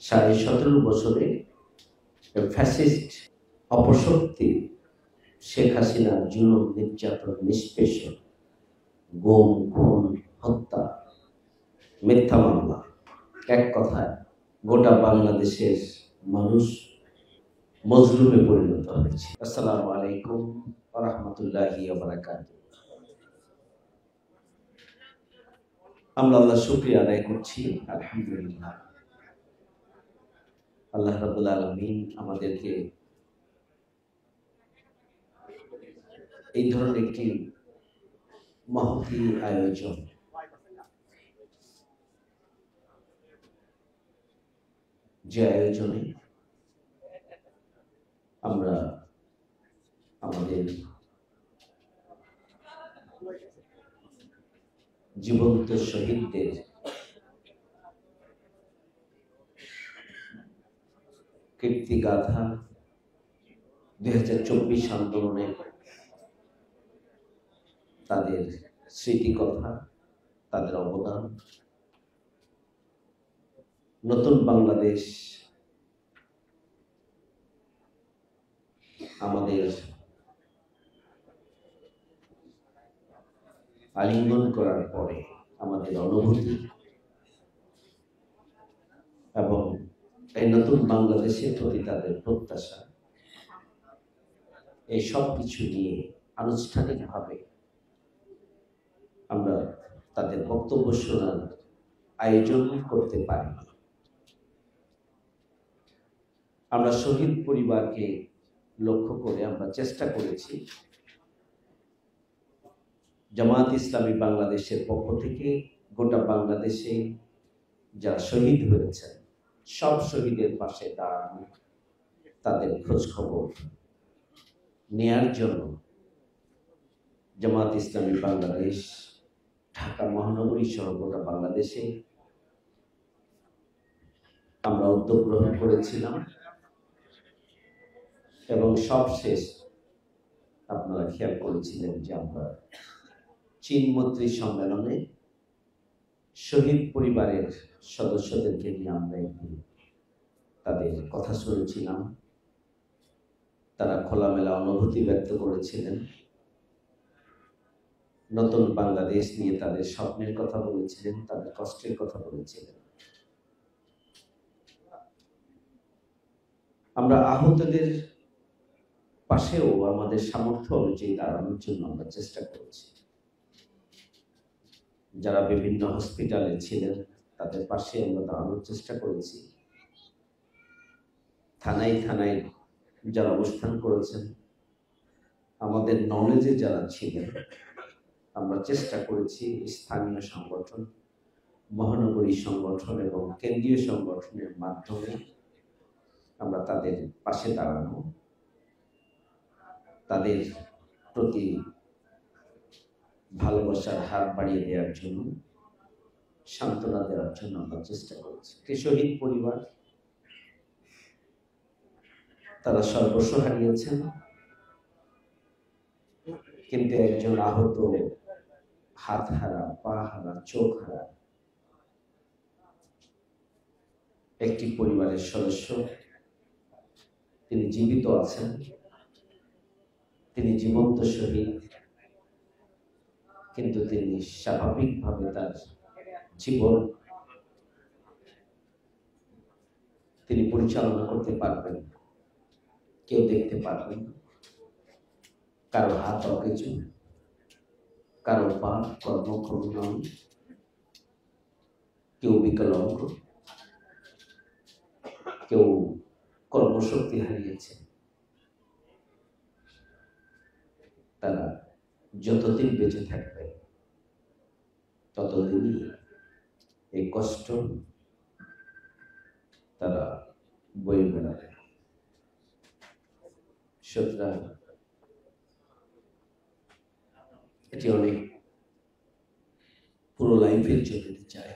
17.5 বছরে ফ্যাসিস্ট অপশক্তি শেখ হাসিনার জুলুম, নির্যাতন, নিষ্পেষণ, গুম, খুন, হত্যা, মিথ্যা মামলা, এক কথায় গোটা বাংলাদেশের মানুষ মজলুমে পরিণত হয়েছে। আসসালামু আলাইকুম ওয়া রাহমাতুল্লাহি ওয়া বারাকাতুহু। আমরা আল্লাহর শুকরিয়া আদায় করছি, আলহামদুলিল্লাহ। আল্লাহ রাব্বুল আলামিন আমাদেরকে এই ধরনের একটি মহতী আয়োজন, যে আয়োজনে আমরা আমাদের জীবন্ত শহীদদের কীর্তিগাথা, 2024 আন্দোলনে তাদের স্মৃতিকথা, তাদের অবদান, নতুন বাংলাদেশ আমাদের আলিঙ্গন করার পরে আমাদের অনুভূতি এবং এই নতুন বাংলাদেশের প্রতি তাদের প্রত্যাশা, এই সব কিছু নিয়ে আনুষ্ঠানিকভাবে আমরা তাদের বক্তব্য শোনার আয়োজন করতে পারি। আমরা শহীদ পরিবারকে লক্ষ্য করে আমরা চেষ্টা করেছি জামায়াত ইসলামী বাংলাদেশের পক্ষ থেকে গোটা বাংলাদেশে যারা শহীদ হয়েছেন সব শহীদের পাশে দাঁড়ানো, তাদের খোঁজ খবর নেয়ার জন্য জামায়াত ইসলামী বাংলাদেশ ঢাকা মহানগরী সহ গোটা বাংলাদেশে আমরা উদ্যোগ গ্রহণ করেছিলাম। এবং সবশেষ আপনারা খেয়াল করেছিলেন যে আমরা চীন মৈত্রী সম্মেলনে শহীদ পরিবারের সদস্যদেরকে নিয়ে আমরা একদিন তাদের কথা শুনেছিলাম। তারা খোলামেলা অনুভূতি ব্যক্ত করেছিলেন, নতুন বাংলাদেশ নিয়ে তাদের স্বপ্নের কথা বলেছিলেন, তাদের কষ্টের কথা বলেছিলেন। আমরা আহতদের পাশেও আমাদের সামর্থ্য অনুযায়ী দাঁড়ানোর জন্য আমরা চেষ্টা করেছি। যারা বিভিন্ন হসপিটালে ছিলেন তাদের পাশে আমরা দাঁড়ানোর চেষ্টা করেছি। থানায় থানায় যারা অবস্থান করেছেন, আমাদের নলেজে যারা ছিলেন, আমরা চেষ্টা করেছি স্থানীয় সংগঠন, মহানগরী সংগঠন এবং কেন্দ্রীয় সংগঠনের মাধ্যমে আমরা তাদের পাশে দাঁড়ানো, তাদের প্রতি ভালোবাসার হাত বাড়িয়ে দেওয়ার জন্য, সান্ত্বনা দেওয়ার জন্য আমরা চেষ্টা করেছি। শহীদ পরিবার তারা সর্বস্ব হারিয়েছেন, কিন্তু একজন আহত, হাত হারা, পা হারা, চোখ হারা একটি পরিবারের সদস্য, তিনি জীবিত আছেন, তিনি জীবন্ত শহীদ, কিন্তু তিনি স্বাভাবিকভাবে তার জীবন তিনি পরিচালনা করতে পারবেন, কেউ দেখতে পারবেন। কারো হাত অকেজু, কারো পা কর্মক্ষম নন, কেউ বিকলাঙ্গ, কেউ কর্মশক্তি হারিয়েছে। তারা যতদিন বেঁচে থাকবে ততদিনই এই কষ্ট তারা বয়ে বেড়াবে। সুতরাং এটি অনেক পুরো লাইফের জন্য চাই,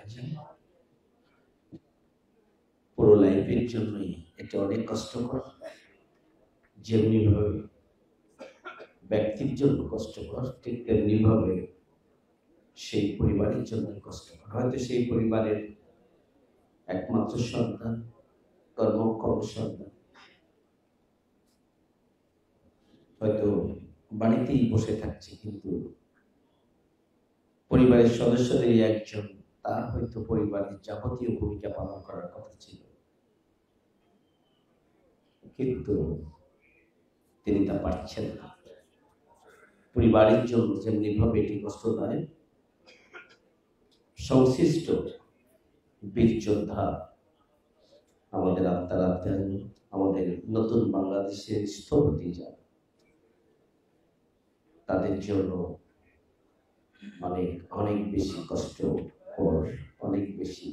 পুরো লাইফের জন্যই এটা অনেক কষ্টকর। যেমনি ভাবে ব্যক্তির জন্য কষ্টকর, ঠিক তেমনি ভাবে সেই পরিবারের জন্য কষ্টকর। হয়তো সেই পরিবারের একমাত্র সন্তান কর্মক্ষম সন্তান হয়তো বাড়িতেই বসে থাকছে, কিন্তু পরিবারের সদস্যদের একজন, তার হয়তো পরিবারের যাবতীয় ভূমিকা পালন করার কথা ছিল, কিন্তু তিনি তা পারছেন না। পরিবারের জন্য যেমনি ভাবে এটি কষ্টদায়, সংশ্লিষ্ট বীর যোদ্ধা, আমাদের আত্মার আমাদের নতুন বাংলাদেশের স্থপতি যারা, তাদের জন্য অনেক বেশি কষ্টকর, অনেক বেশি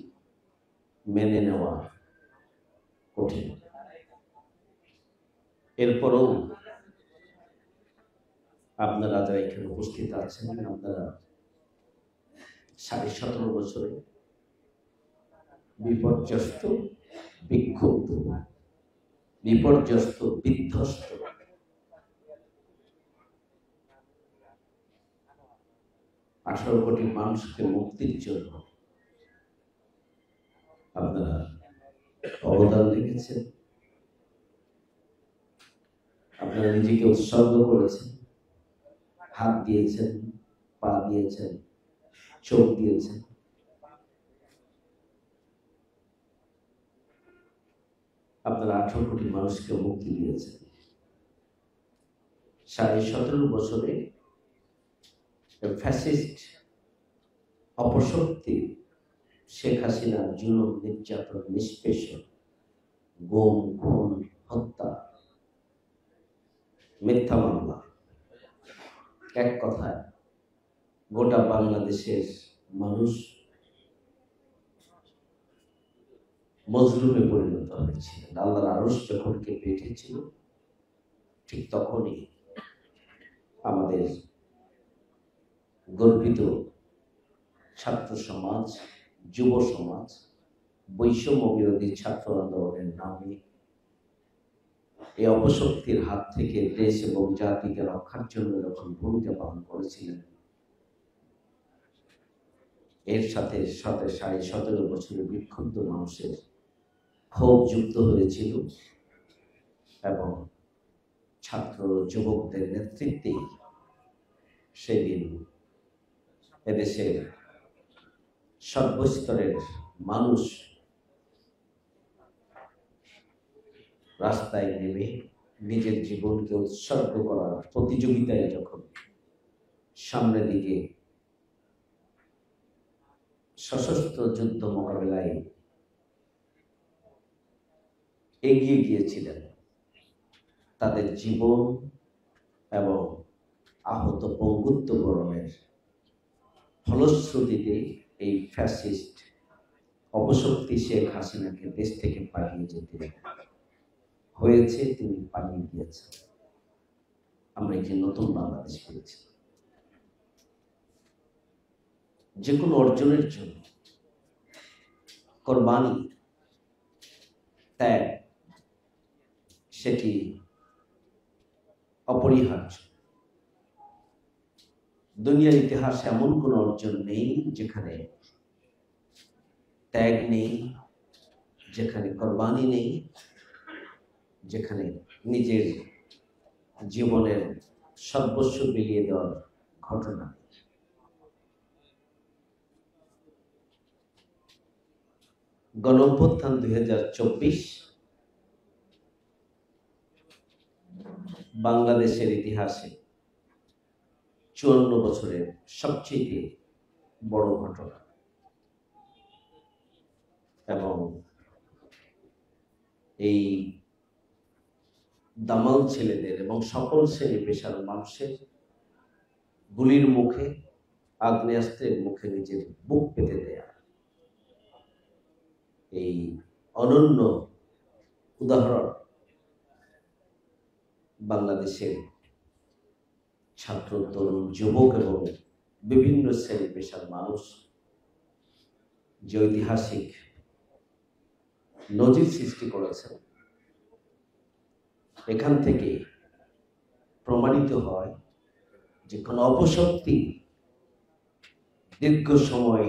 মেনে নেওয়া কঠিন। এরপরও আপনারা যারা এখানে উপস্থিত আছেন, আপনারা 17.5 বছরে বিপর্যস্ত, বিক্ষুব্ধ, বিপর্যস্ত, বিধ্বস্ত আঠারো কোটি মানুষকে মুক্তির জন্য আপনারা অবদান রেখেছেন, আপনারা নিজেকে উৎসর্গ করেছেন, হাত দিয়েছেন, পা দিয়েছেন, চোখ দিয়েছেন। আপনারা 18 কোটি মানুষকে মুক্তি দিয়েছেন। 17.5 বছরে ফ্যাসিস্ট অপশক্তি শেখ হাসিনার জুলুম, নির্যাতন, নিষ্পেষণ, গুম, খুন, হত্যা, মিথ্যা মামলা, এক কথায় গোটা বাংলাদেশের মানুষ মজলুমে পরিণত হয়েছিল। আল্লাহর আরশ যখন কেঁপে উঠেছিল, ঠিক তখনই আমাদের গর্বিত ছাত্র সমাজ, যুব সমাজ, বৈষম্য বিরোধী ছাত্র আন্দোলনের নামে এই অপশক্তির হাত থেকে দেশ এবং জাতিকে রক্ষার জন্য যখন ভূমিকা পালন করেছিলেন, এর সাথে সাথে 17.5 বছরের বিক্ষুব্ধ মানুষের ক্ষোভ যুক্ত হয়েছিল এবং ছাত্র যুবকদের নেতৃত্বে সেদিন এদেশের সর্বস্তরের মানুষ রাস্তায় নেমে নিজের জীবনকে উৎসর্গ করার প্রতিযোগিতায় যখন সামনের দিকে সশস্ত্র যুদ্ধ মোকাবেলায় এগিয়ে গিয়েছিলেন, তাদের জীবন এবং আহত পঙ্গুত্ব বরণের ফলশ্রুতিতে এই ফ্যাসিস্ট অপশক্তি শেখ হাসিনাকে দেশ থেকে পালিয়ে যেতে হয়েছে। তিনি পালিয়ে গিয়েছেন। আমরা একটি নতুন বাংলাদেশ পেয়েছি। যে কোনো অর্জনের জন্য কোরবানি, ত্যাগ, সেটি অপরিহার্য। দুনিয়ার ইতিহাসে এমন কোন অর্জন নেই যেখানে ত্যাগ নেই, যেখানে কোরবানি নেই, যেখানে নিজের জীবনের সর্বস্ব বিলিয়ে দেওয়ার ঘটনা। গণঅভ্যুত্থান 2024 বাংলাদেশের ইতিহাসে 54 বছরের সবচেয়ে বড় ঘটনা এবং এই দামাল ছেলেদের এবং সকল শ্রেণী পেশার মানুষের গুলির মুখে, আগ্নেয়াস্ত্রের মুখে নিজের বুক পেতে দেয়া এই অনন্য উদাহরণ বাংলাদেশের ছাত্র, তরুণ, যুবক এবং বিভিন্ন শ্রেণী পেশার মানুষ যে ঐতিহাসিক নজির সৃষ্টি করেছেন, এখান থেকে প্রমাণিত হয় যে কোনো অপশক্তি দীর্ঘ সময়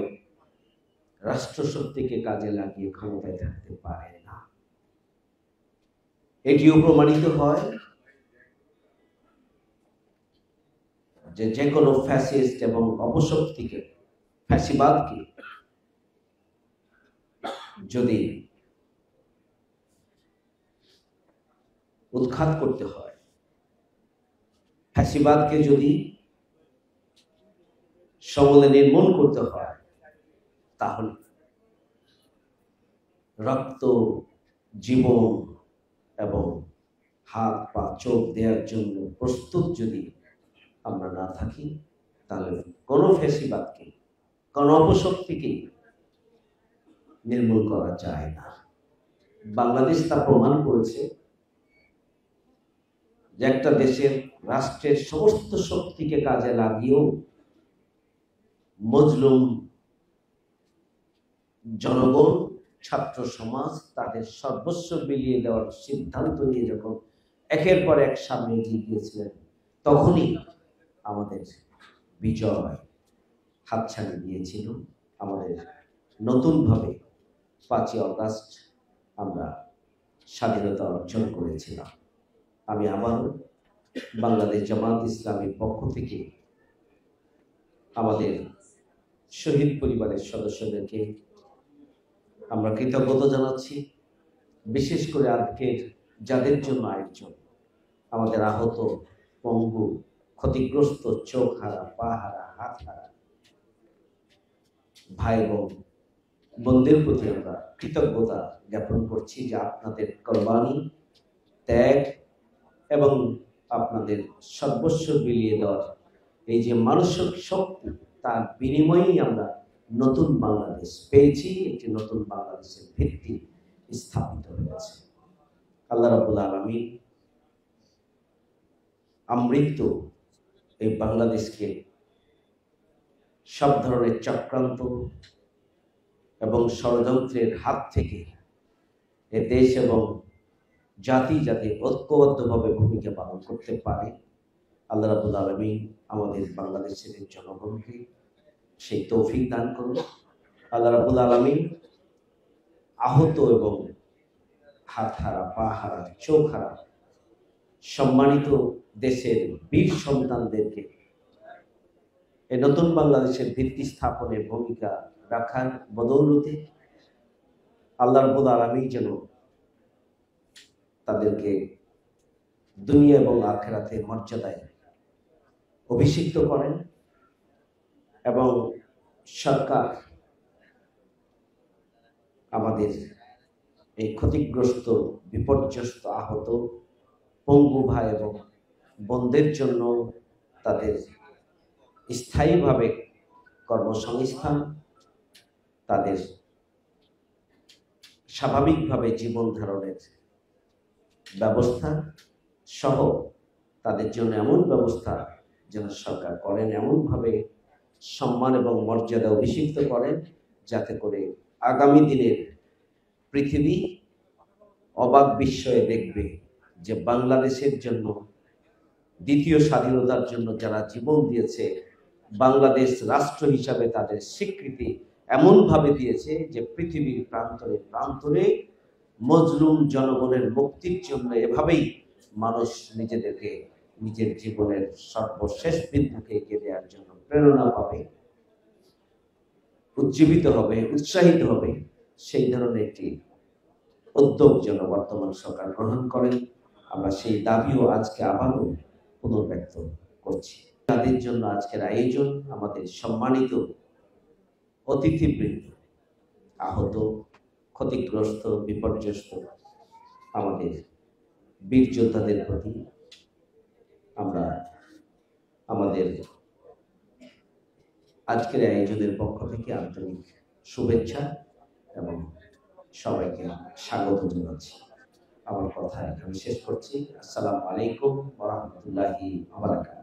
রাষ্ট্রশক্তিকে কাজে লাগিয়ে ক্ষমতায় থাকতে পারে না। এটিও প্রমাণিত হয় যে যে কোনো ফ্যাসিস্ট এবং অপশক্তিকে, ফ্যাসিবাদকে যদি উৎখাত করতে হয়, ফ্যাসিবাদকে যদি সমূলে নির্মূল করতে হয়, তাহলে রক্ত, জীবন এবং হাত পা চোখ দেওয়ার জন্য প্রস্তুত যদি আমরা না থাকি, তাহলে কোনো ফ্যাসিবাদকে, কোনো অপশক্তিকে নির্মূল করা যায় না। বাংলাদেশ তা প্রমাণ করেছে যে একটা দেশের রাষ্ট্রের সমস্ত শক্তিকে কাজে লাগিয়েও মজলুম জনগণ, ছাত্র সমাজ তাদের সর্বস্ব বিলিয়ে দেওয়ার সিদ্ধান্ত নিয়ে যখন একের পর এক সামনে এগিয়ে গিয়েছিলেন, তখনই আমাদের বিজয় হাতছানি দিয়েছিল। আমাদের নতুনভাবে 5ই অগাস্ট আমরা স্বাধীনতা অর্জন করেছিলাম। আমি আবারও বাংলাদেশ জামাত ইসলামীর পক্ষ থেকে আমাদের শহীদ পরিবারের সদস্যদেরকে আমরা কৃতজ্ঞতা জানাচ্ছি। বিশেষ করে আজকের যাদের জন্য আয়োজন, আমাদের আহত, পঙ্গু, ক্ষতিগ্রস্ত, চোখ হারা, পা হারা, হাত হারা ভাই এবং বোনদের প্রতি আমরা কৃতজ্ঞতা জ্ঞাপন করছি যে আপনাদের কোরবানি, ত্যাগ এবং আপনাদের সর্বস্ব বিলিয়ে দেওয়ার এই যে মানসিক শক্তি, তার বিনিময়েই আমরা নতুন বাংলাদেশ পেয়েছি। একটি নতুন বাংলাদেশের ভিত্তি স্থাপিত হয়েছে। আল্লাহ রাব্বুল আলামিন আমৃত্য এই বাংলাদেশকে সব ধরনের চক্রান্ত এবং ষড়যন্ত্রের হাত থেকে এ দেশ এবং জাতি যাতে ঐক্যবদ্ধভাবে ভূমিকা পালন করতে পারে, আল্লাহ রাব্বুল আলামিন আমাদের বাংলাদেশের জনগণকে সেই তৌফিক দান করুন। আল্লাহ রাব্বুল আলামিন আহত এবং হাত হারা, পা হারা, চোখ হারা সম্মানিত দেশের বীর সন্তানদেরকে এই নতুন বাংলাদেশের ভিত্তি স্থাপনে ভূমিকা রাখার বদৌলতে আল্লাহ রাব্বুল আলামিন যেন তাদেরকে দুনিয়া এবং আখিরাতে মর্যাদায় অভিষিক্ত করেন এবং সরকার আমাদের এই ক্ষতিগ্রস্ত, বিপর্যস্ত, আহত, পঙ্গু ভাই এবং বোনদের জন্য তাদের স্থায়ীভাবে কর্মসংস্থান, তাদের স্বাভাবিকভাবে জীবন ধারণের ব্যবস্থা সহ তাদের জন্য এমন ব্যবস্থা যেন সরকার করেন, এমনভাবে সম্মান এবং মর্যাদা অভিষিক্ত করেন যাতে করে আগামী দিনের পৃথিবী অবাক বিস্ময়ে দেখবে যে বাংলাদেশের জন্য, দ্বিতীয় স্বাধীনতার জন্য যারা জীবন দিয়েছে, বাংলাদেশ রাষ্ট্র হিসাবে তাদের স্বীকৃতি এমনভাবে দিয়েছে যে পৃথিবীর প্রান্তরে প্রান্তরে মজলুম জনগণের মুক্তির জন্য এভাবেই মানুষ নিজেদেরকে নিজের জীবনের সর্বশেষ বিন্দুকে এগিয়ে দেওয়ার জন্য প্রেরণা পাবে, উজ্জীবিত হবে, উৎসাহিত হবে। সেই ধরনের একটি উদ্যোগ যেন বর্তমান সরকার গ্রহণ করেন, আমরা সেই দাবিও আজকে আবারও পুনর্ব্যক্ত করছি। তাদের জন্য আজকের আয়োজন, আমাদের সম্মানিত অতিথিবৃন্দ, আহত, ক্ষতিগ্রস্ত, বিপর্যস্ত আমাদের বীর যোদ্ধাদের প্রতি আমরা আমাদের আজকের আয়োজনের পক্ষ থেকে আন্তরিক শুভেচ্ছা এবং সবাইকে স্বাগত জানাচ্ছি। আমার কথা এখানে শেষ করছি। আসসালামু আলাইকুম ওয়া রাহমাতুল্লাহি ওয়া বারাকাতুহু।